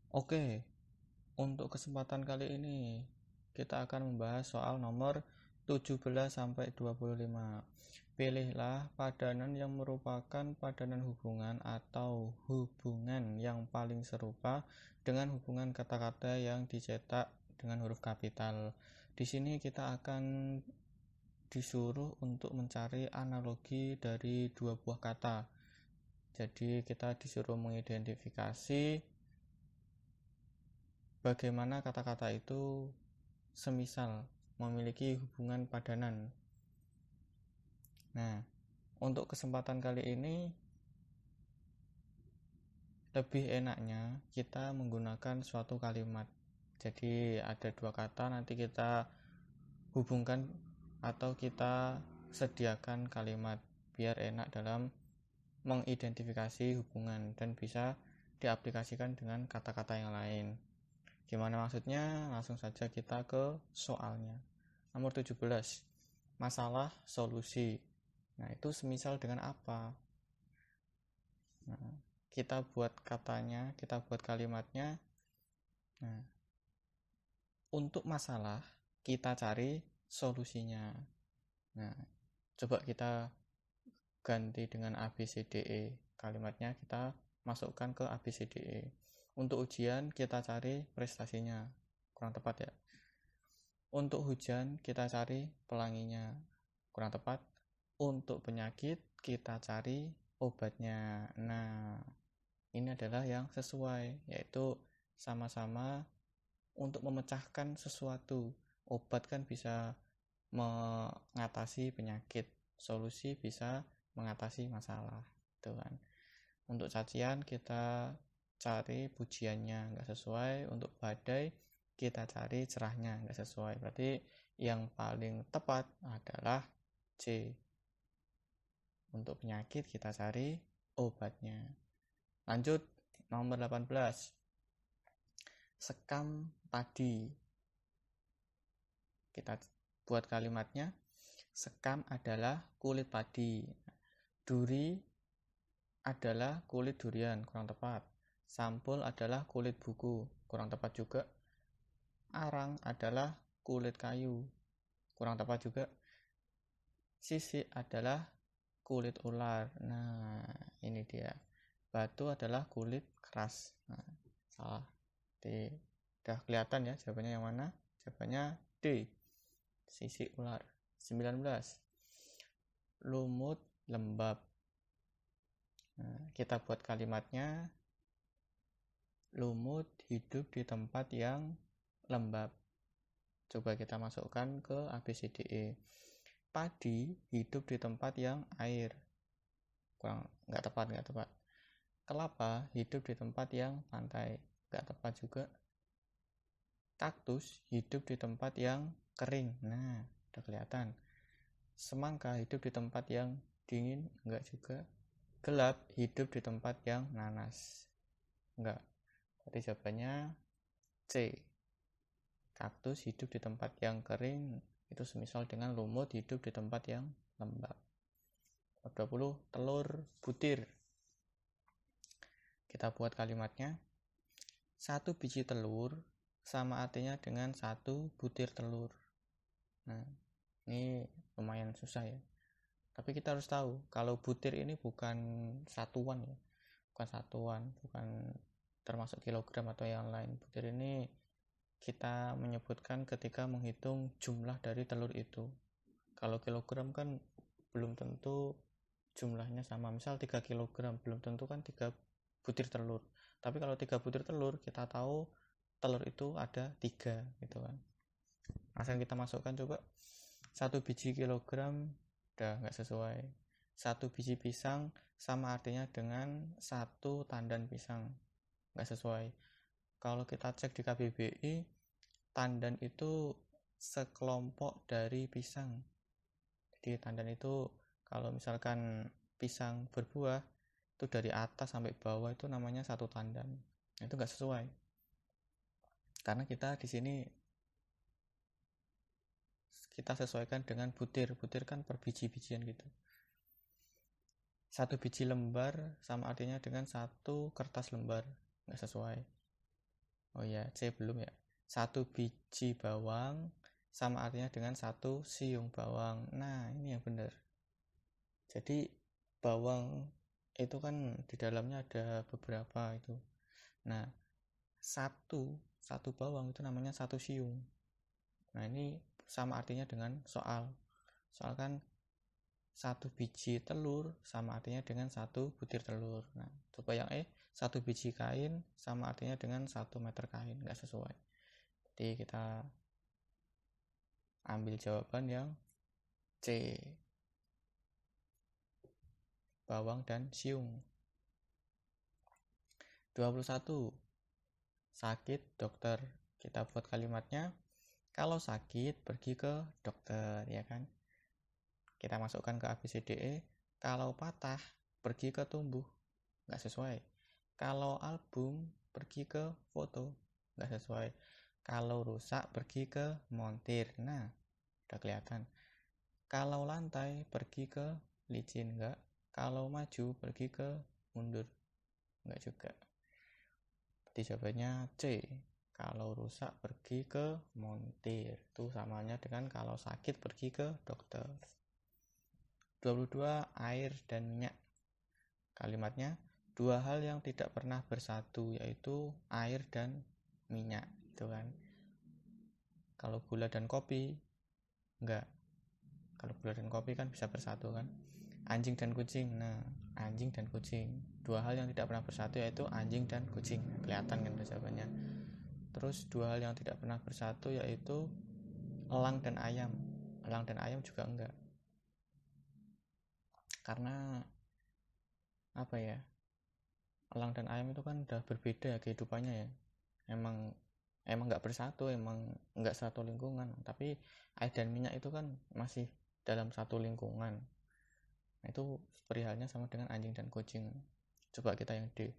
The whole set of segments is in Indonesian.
Oke, untuk kesempatan kali ini kita akan membahas soal nomor 17 sampai 25. Pilihlah padanan yang merupakan padanan hubungan atau hubungan yang paling serupa dengan hubungan kata-kata yang dicetak dengan huruf kapital. Di sini kita akan disuruh untuk mencari analogi dari dua buah kata. Jadi kita disuruh mengidentifikasi bagaimana kata-kata itu semisal memiliki hubungan padanan. Nah, untuk kesempatan kali ini lebih enaknya kita menggunakan suatu kalimat. Jadi ada dua kata, nanti kita hubungkan atau kita sediakan kalimat biar enak dalam mengidentifikasi hubungan dan bisa diaplikasikan dengan kata-kata yang lain. Gimana maksudnya? Langsung saja kita ke soalnya. Nomor 17. Masalah solusi. Nah, itu semisal dengan apa? Nah, kita buat katanya, kita buat kalimatnya. Nah, untuk masalah kita cari solusinya. Nah, coba kita ganti dengan ABCDE. Kalimatnya kita masukkan ke ABCDE. Untuk ujian kita cari prestasinya. Kurang tepat ya. Untuk hujan kita cari pelanginya. Kurang tepat. Untuk penyakit kita cari obatnya. Nah, ini adalah yang sesuai, yaitu sama-sama untuk memecahkan sesuatu. Obat kan bisa mengatasi penyakit, solusi bisa mengatasi masalah, gitu kan. Untuk cacian kita cari pujiannya, nggak sesuai. Untuk badai kita cari cerahnya, nggak sesuai. Berarti yang paling tepat adalah C. Untuk penyakit kita cari obatnya. Lanjut, nomor 18. Sekam padi. Kita buat kalimatnya. Sekam adalah kulit padi. Duri adalah kulit durian, kurang tepat. Sampul adalah kulit buku, kurang tepat juga. Arang adalah kulit kayu, kurang tepat juga. Sisik adalah kulit ular. Nah, ini dia. Batu adalah kulit keras. Nah, salah. D. Udah kelihatan ya jawabannya yang mana? Jawabannya D. Sisik ular. 19. Lumut lembab. Nah, kita buat kalimatnya. Lumut hidup di tempat yang lembab. Coba kita masukkan ke ABCDE. Padi hidup di tempat yang air. Nggak tepat. Kelapa hidup di tempat yang pantai. Nggak tepat juga. Kaktus hidup di tempat yang kering. Nah, udah kelihatan. Semangka hidup di tempat yang dingin. Enggak juga. Gelap hidup di tempat yang nanas. Enggak. Berarti jawabannya C. Kaktus hidup di tempat yang kering. Itu semisal dengan lumut hidup di tempat yang lembab. 20. Telur butir. Kita buat kalimatnya. Satu biji telur sama artinya dengan satu butir telur. Nah, ini lumayan susah ya. Tapi kita harus tahu kalau butir ini bukan satuan ya. Bukan termasuk kilogram atau yang lain. Butir ini kita menyebutkan ketika menghitung jumlah dari telur itu. Kalau kilogram kan belum tentu jumlahnya sama. Misal 3 kilogram belum tentu kan 3 butir telur. Tapi kalau 3 butir telur kita tahu telur itu ada 3 gitu kan. Langsung kita masukkan coba. 1 biji kilogram udah nggak sesuai. 1 biji pisang sama artinya dengan 1 tandan pisang, nggak sesuai. Kalau kita cek di KBBI, tandan itu sekelompok dari pisang. Jadi tandan itu kalau misalkan pisang berbuah itu dari atas sampai bawah itu namanya 1 tandan. Itu nggak sesuai. Karena kita di sini kita sesuaikan dengan butir. Butir kan per biji-bijian gitu. 1 biji lembar sama artinya dengan 1 kertas lembar, nggak sesuai. Oh ya, C belum ya. 1 biji bawang sama artinya dengan 1 siung bawang. Nah, ini yang benar. Jadi bawang itu kan di dalamnya ada beberapa itu. Nah, satu bawang itu namanya 1 siung. Nah, ini sama artinya dengan soal kan 1 biji telur sama artinya dengan 1 butir telur. Nah, coba yang 1 biji kain sama artinya dengan 1 meter kain, nggak sesuai. Jadi kita ambil jawaban yang C, bawang dan siung. 21. Sakit dokter. Kita buat kalimatnya, kalau sakit pergi ke dokter, ya kan? Kita masukkan ke ABCDE. Kalau patah pergi ke tumbuh, nggak sesuai. Kalau album pergi ke foto, nggak sesuai. Kalau rusak pergi ke montir. Nah, udah kelihatan. Kalau lantai pergi ke licin, enggak. Kalau maju pergi ke mundur, enggak juga. Jadi jawabannya C. Kalau rusak pergi ke montir. Itu samanya dengan kalau sakit pergi ke dokter. 22. Air dan minyak. Kalimatnya, dua hal yang tidak pernah bersatu, yaitu air dan minyak. Itu kan. Kalau gula dan kopi, enggak. Kalau gula dan kopi kan bisa bersatu kan. Anjing dan kucing. Nah, anjing dan kucing. Dua hal yang tidak pernah bersatu yaitu anjing dan kucing. Kelihatan kan jawabannya. Terus dua hal yang tidak pernah bersatu yaitu elang dan ayam. Elang dan ayam juga enggak. Karena apa ya? Elang dan ayam itu kan udah berbeda ya kehidupannya ya. Emang enggak bersatu, emang enggak satu lingkungan. Tapi air dan minyak itu kan masih dalam satu lingkungan. Nah, itu perihalnya sama dengan anjing dan kucing. Coba kita yang D.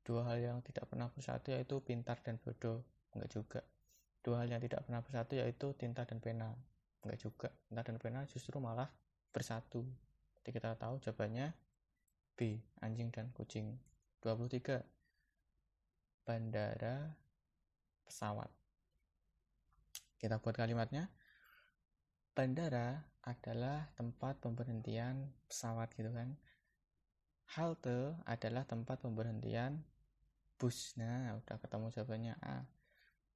Dua hal yang tidak pernah bersatu yaitu pintar dan bodoh. Enggak juga. Dua hal yang tidak pernah bersatu yaitu tinta dan pena. Enggak juga. Tinta dan pena justru malah bersatu. Jadi kita tahu jawabannya B, anjing dan kucing. 23. Bandara pesawat. Kita buat kalimatnya. Bandara adalah tempat pemberhentian pesawat gitu kan. Halte adalah tempat pemberhentian bus. Nah, udah ketemu jawabannya A.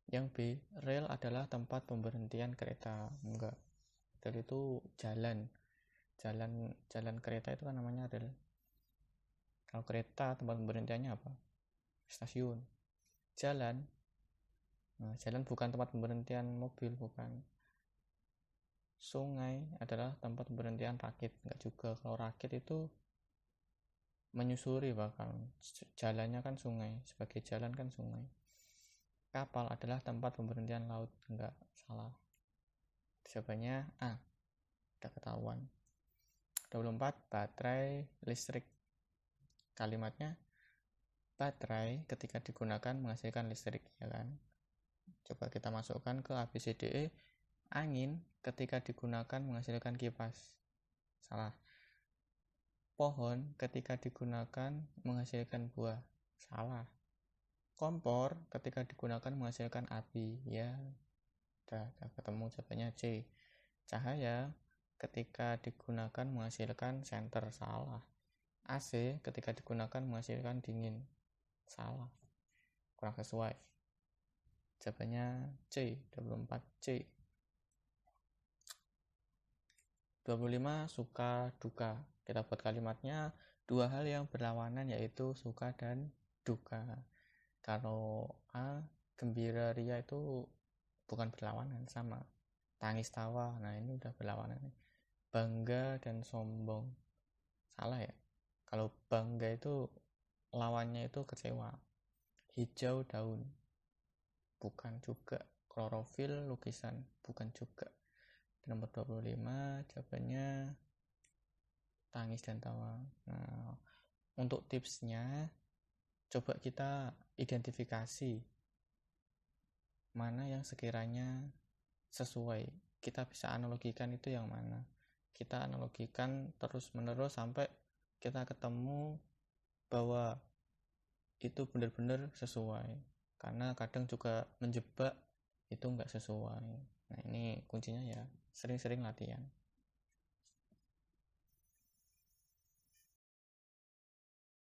Yang B, rel adalah tempat pemberhentian kereta. Enggak. Rel itu jalan kereta itu kan namanya rel. Kalau kereta tempat pemberhentiannya apa? Stasiun. Jalan. Nah, jalan bukan tempat pemberhentian mobil, bukan. Sungai adalah tempat pemberhentian rakit, enggak juga. Kalau rakit itu menyusuri, bahkan jalannya kan sungai, sebagai jalan kan sungai. Kapal adalah tempat pemberhentian laut, enggak, salah. Jawabannya A, udah ketahuan. 24. Baterai listrik. Kalimatnya, baterai ketika digunakan menghasilkan listrik, ya kan? Coba kita masukkan ke ABCDE. Angin ketika digunakan menghasilkan kipas, salah. Pohon ketika digunakan menghasilkan buah, salah. Kompor ketika digunakan menghasilkan api, ya udah ketemu jawabannya C. Cahaya ketika digunakan menghasilkan senter, salah. AC ketika digunakan menghasilkan dingin, salah, kurang sesuai. Jawabannya C, 24 C. 25. Suka duka. Kita buat kalimatnya, dua hal yang berlawanan yaitu suka dan duka. Kalau A, gembira ria itu bukan berlawanan, sama. Tangis tawa, nah ini udah berlawanan. Bangga dan sombong, salah ya. Kalau bangga itu lawannya itu kecewa. Hijau daun, bukan juga. Klorofil lukisan, bukan juga. Nomor 25 jawabannya tangis dan tawa. Nah, untuk tipsnya, coba kita identifikasi mana yang sekiranya sesuai. Kita bisa analogikan itu yang mana. Kita analogikan terus-menerus sampai kita ketemu bahwa itu benar-benar sesuai. karena kadang juga menjebak itu nggak sesuai. Nah ini kuncinya ya sering-sering latihan.